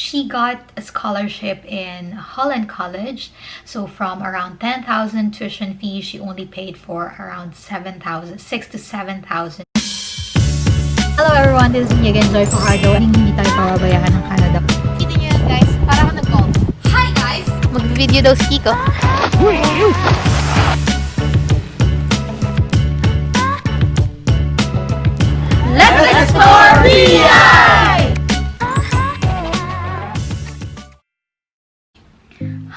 She got a scholarship in Holland College. So from around 10,000 tuition fee, she only paid for around 7,000, 6,000 to 7,000. Hello everyone, this is me again, Joy Fajardo. Hindi tayo pababayaan ng Canada. Kita nyo yan guys, para ako nag-golf. Hi guys! Mag-video daw si Kiko. Let's explore Buhay!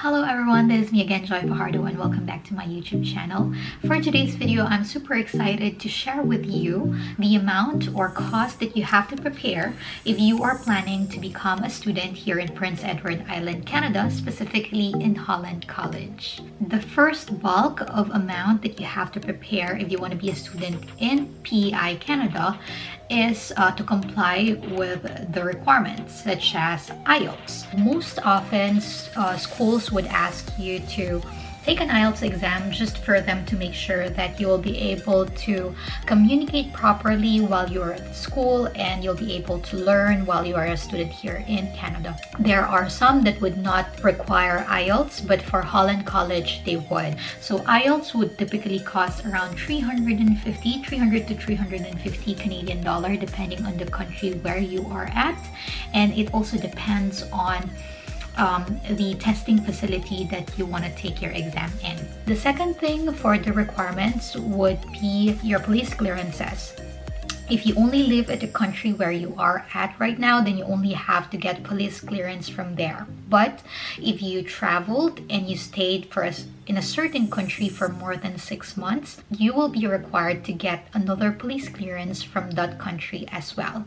Hello everyone, this is me again, Joy Fajardo, and welcome back to my YouTube channel. For today's video, I'm super excited to share with you the amount or cost that you have to prepare if you are planning to become a student here in Prince Edward Island, Canada, specifically in Holland College. The first bulk of amount that you have to prepare if you want to be a student in PEI Canada is to comply with the requirements such as IELTS. Most often schools would ask you to take an IELTS exam just for them to make sure that you will be able to communicate properly while you're at school and you'll be able to learn while you are a student here in Canada. There are some that would not require IELTS, but for Holland College they would. So IELTS would typically cost around 300 to 350 Canadian dollar depending on the country where you are at, and it also depends on the testing facility that you want to take your exam in. The second thing for the requirements would be your police clearances. If you only live at the country where you are at right now, then you only have to get police clearance from there. But if you traveled and you stayed in a certain country for more than 6 months, you will be required to get another police clearance from that country as well.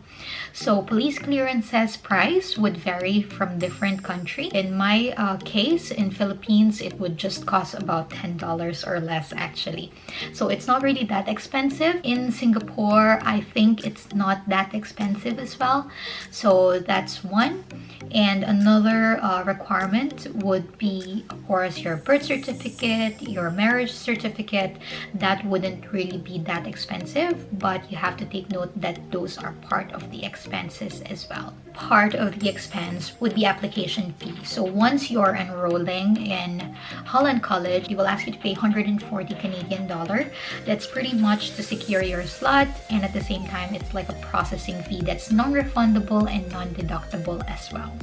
So police clearances price would vary from different countries. In my case, in Philippines, it would just cost about $10 or less actually. So it's not really that expensive. In Singapore, I think it's not that expensive as well. So that's one. And another requirement would be, of course, your birth certificate, your marriage certificate. That wouldn't really be that expensive, but you have to take note that those are part of the expenses as well. Part of the expense would be application fee. So once you're enrolling in Holland College, you will ask you to pay 140 Canadian dollar. That's pretty much to secure your slot, and at the same time, it's like a processing fee that's non-refundable and non-deductible as well.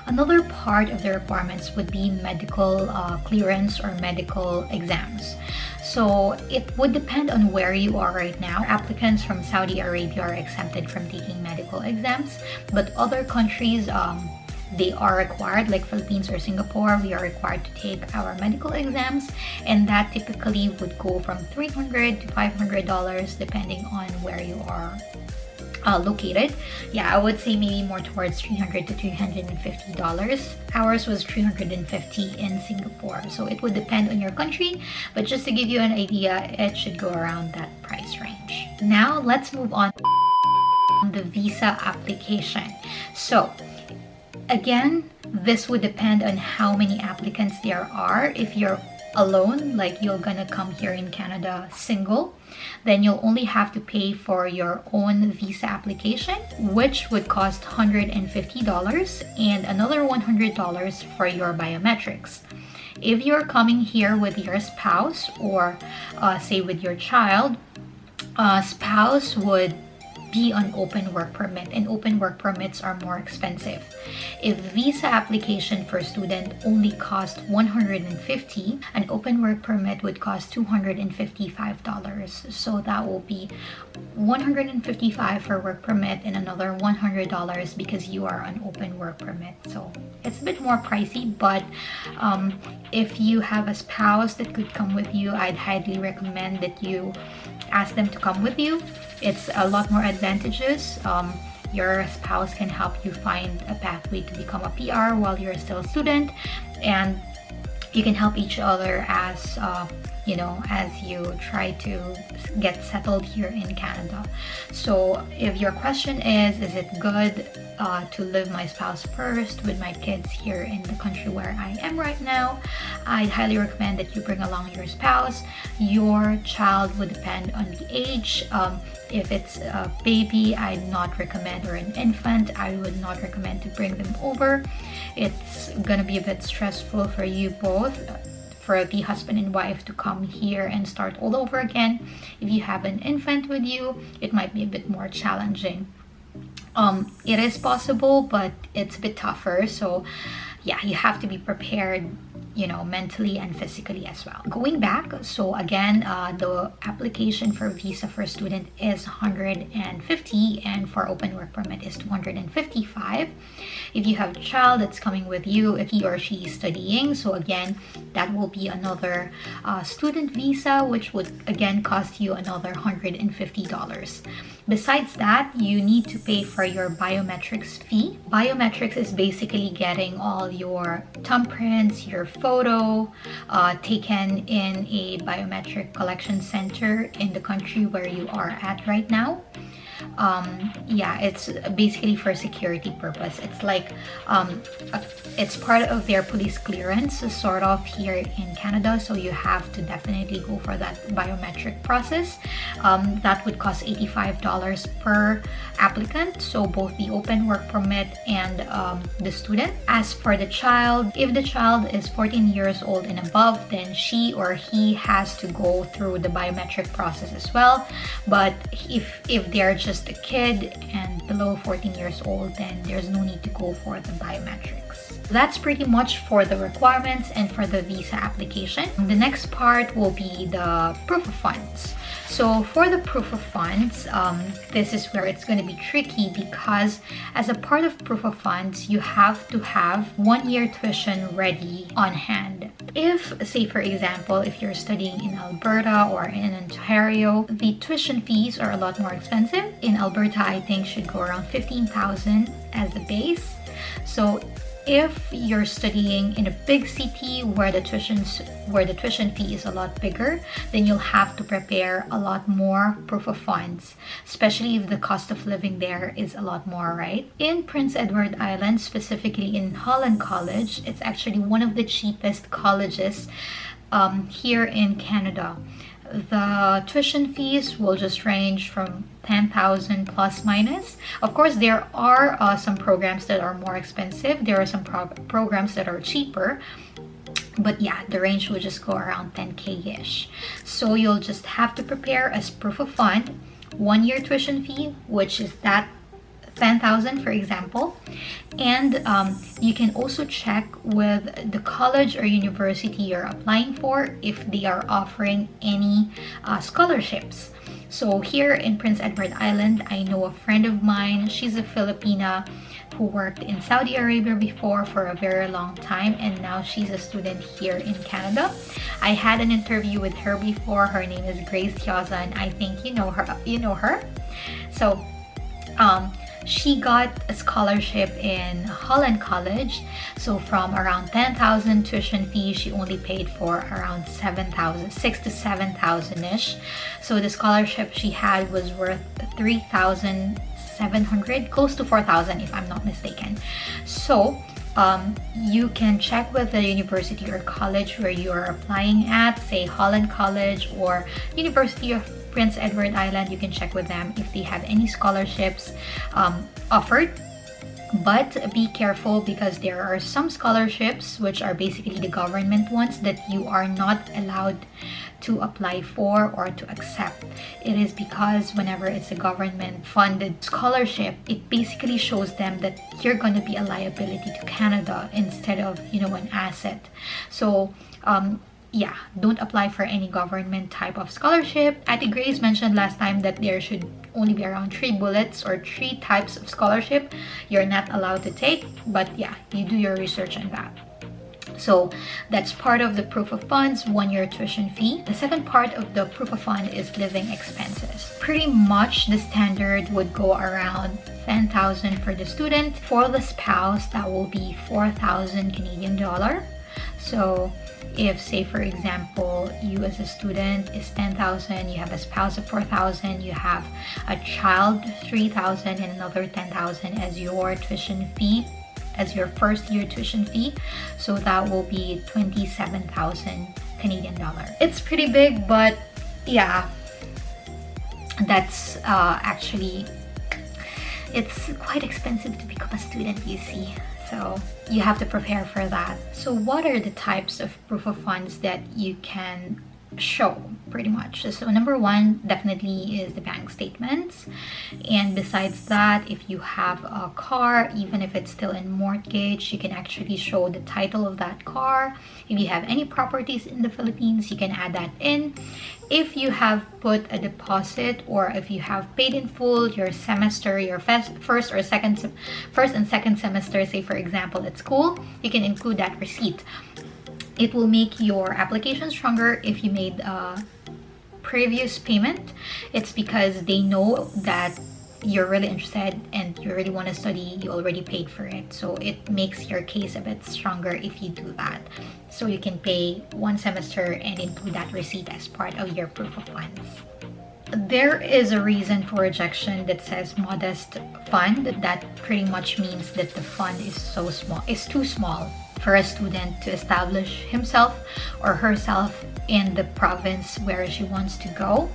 Another part of the requirements would be medical clearance or medical exams. So it would depend on where you are right now. Applicants from Saudi Arabia are exempted from taking medical exams, but other countries, they are required, like Philippines or Singapore, we are required to take our medical exams, and that typically would go from $300 to $500 depending on where you are located. Yeah, I would say maybe more towards $300 to $350. Ours was $350 in Singapore, so it would depend on your country, but just to give you an idea, it should go around that price range. Now let's move on to the visa application. So again, this would depend on how many applicants there are. If you're alone, like you're gonna come here in Canada single, then you'll only have to pay for your own visa application, which would cost $150, and another $100 for your biometrics. If you're coming here with your spouse or say with your child, spouse would be on open work permit, and open work permits are more expensive. If visa application for student only cost $150, an open work permit would cost $255. So that will be $155 for work permit and another $100 because you are on open work permit. So it's a bit more pricey, but if you have a spouse that could come with you, I'd highly recommend that you ask them to come with you. It's a lot more advantageous. Your spouse can help you find a pathway to become a PR while you're still a student, and you can help each other as as you try to get settled here in Canada. So if your question is it good to live my spouse first with my kids here in the country where I am right now, I'd highly recommend that you bring along your spouse. Your child would depend on the age. If it's a baby, I'd not recommend, or an infant, I would not recommend to bring them over. It's gonna be a bit stressful for you both, for the husband and wife to come here and start all over again. If you have an infant with you, it might be a bit more challenging. It is possible, but it's a bit tougher. So yeah, you have to be prepared, mentally and physically as well. Going back, so again, the application for visa for a student is $150, and for open work permit is $255. If you have a child that's coming with you, if he or she is studying, so again, that will be another student visa, which would again cost you another $150. Besides that, you need to pay for your biometrics fee. Biometrics is basically getting all your thumbprints, your photo taken in a biometric collection center in the country where you are at right now. Yeah, it's basically for security purpose. It's like it's part of their police clearance sort of here in Canada, so you have to definitely go for that biometric process. That would cost $85 per applicant, so both the open work permit and the student. As for the child, if the child is 14 years old and above, then she or he has to go through the biometric process as well. But if they're just a kid and below 14 years old, then there's no need to go for the biometrics. That's pretty much for the requirements and for the visa application. The next part will be the proof of funds. So for the proof of funds, this is where it's going to be tricky, because as a part of proof of funds, you have to have 1 year tuition ready on hand. If, say for example, if you're studying in Alberta or in Ontario, the tuition fees are a lot more expensive. In Alberta, I think should go around 15,000 as the base. So if you're studying in a big city where the tuition fee is a lot bigger, then you'll have to prepare a lot more proof of funds, especially if the cost of living there is a lot more, right? In Prince Edward Island, specifically in Holland College, it's actually one of the cheapest colleges here in Canada. The tuition fees will just range from 10,000 plus minus. Of course, there are some programs that are more expensive. There are some programs that are cheaper. But yeah, the range will just go around 10K-ish. So you'll just have to prepare as proof of fund 1 year tuition fee, which is that 10,000 for example, and you can also check with the college or university you're applying for if they are offering any scholarships. So here in Prince Edward Island, I know a friend of mine, she's a Filipina who worked in Saudi Arabia before for a very long time, and now she's a student here in Canada. I had an interview with her before. Her name is Grace Tioza, and I think you know her. So she got a scholarship in Holland College. So from around 10,000 tuition fee, she only paid for around 7,000, 6 to 7,000-ish. So the scholarship she had was worth 3,700, close to 4,000 if I'm not mistaken. So you can check with the university or college where you are applying at, say Holland College or University of Prince Edward Island. You can check with them if they have any scholarships offered. But be careful, because there are some scholarships which are basically the government ones that you are not allowed to apply for or to accept. It is because whenever it's a government funded scholarship, it basically shows them that you're going to be a liability to Canada instead of, an asset. So yeah, don't apply for any government type of scholarship. Ate Grace mentioned last time that there should only be around 3 bullets or 3 types of scholarship you're not allowed to take. But yeah, you do your research on that. So that's part of the proof of funds, 1 year tuition fee. The second part of the proof of fund is living expenses. Pretty much the standard would go around 10,000 for the student. For the spouse, that will be 4,000 Canadian dollar. So if, say for example, you as a student is 10,000, you have a spouse of 4,000, you have a child 3,000, and another 10,000 as your tuition fee, as your first year tuition fee, so that will be 27,000 Canadian dollar. It's pretty big, but yeah, that's actually, it's quite expensive to become a student, you see. So you have to prepare for that. So what are the types of proof of funds that you can show pretty much? So number one definitely is the bank statements, and besides that, if you have a car, even if it's still in mortgage, you can actually show the title of that car. If you have any properties in the Philippines, you can add that in. If you have put a deposit, or if you have paid in full your semester, your first and second semester, say for example at school, you can include that receipt. It will make your application stronger if you made a previous payment. It's because they know that you're really interested and you really want to study, you already paid for it. So it makes your case a bit stronger if you do that. So you can pay one semester and include that receipt as part of your proof of funds. There is a reason for rejection that says modest fund. That pretty much means that the fund is so small, it's too small for a student to establish himself or herself in the province where she wants to go.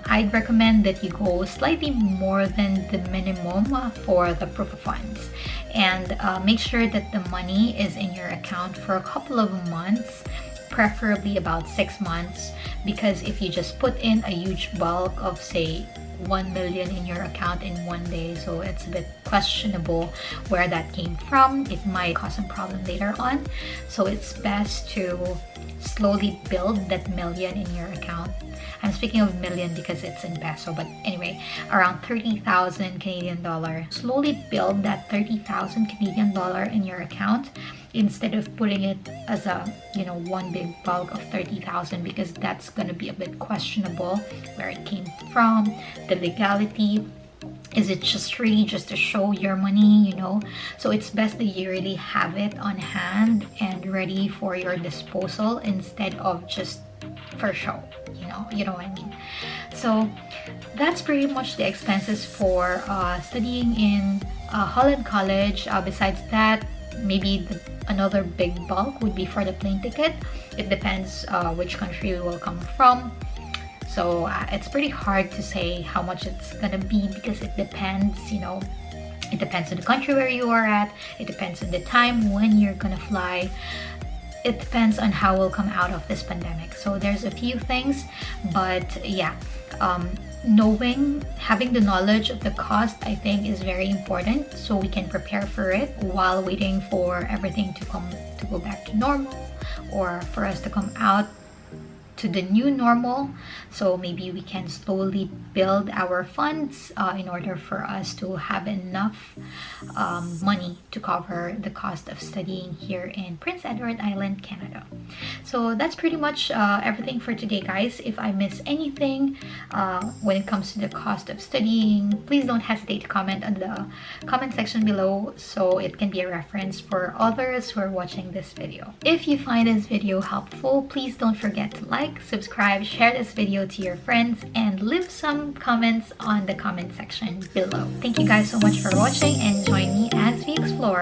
I'd recommend that you go slightly more than the minimum for the proof of funds, and make sure that the money is in your account for a couple of months, preferably about 6 months, because if you just put in a huge bulk of, say, 1 million in your account in one day, so it's a bit questionable where that came from. It might cause some problem later on. So it's best to slowly build that million in your account. I'm speaking of million because it's in peso, but anyway, around 30,000 Canadian dollar. Slowly build that 30,000 Canadian dollar in your account instead of putting it as a, you know, one big bulk of 30,000, because that's going to be a bit questionable where it came from, the legality. Is it just really just to show your money, you know? So it's best that you really have it on hand and ready for your disposal instead of just for show, you know what I mean. So that's pretty much the expenses for studying in Holland College. Besides that, maybe another big bulk would be for the plane ticket. It depends which country you will come from. So it's pretty hard to say how much it's gonna be, because it depends, you know, it depends on the country where you are at, it depends on the time when you're gonna fly, it depends on how we'll come out of this pandemic. So there's a few things, but yeah, having the knowledge of the cost, I think, is very important, so we can prepare for it while waiting for everything to go back to normal, or for us to come out to the new normal. So maybe we can slowly build our funds in order for us to have enough money to cover the cost of studying here in Prince Edward Island, Canada. So that's pretty much everything for today, guys. If I miss anything when it comes to the cost of studying, please don't hesitate to comment on the comment section below, so it can be a reference for others who are watching this video. If you find this video helpful, please don't forget to like, subscribe, share this video to your friends, and leave some comments on the comment section below. Thank you guys so much for watching, and join me as we explore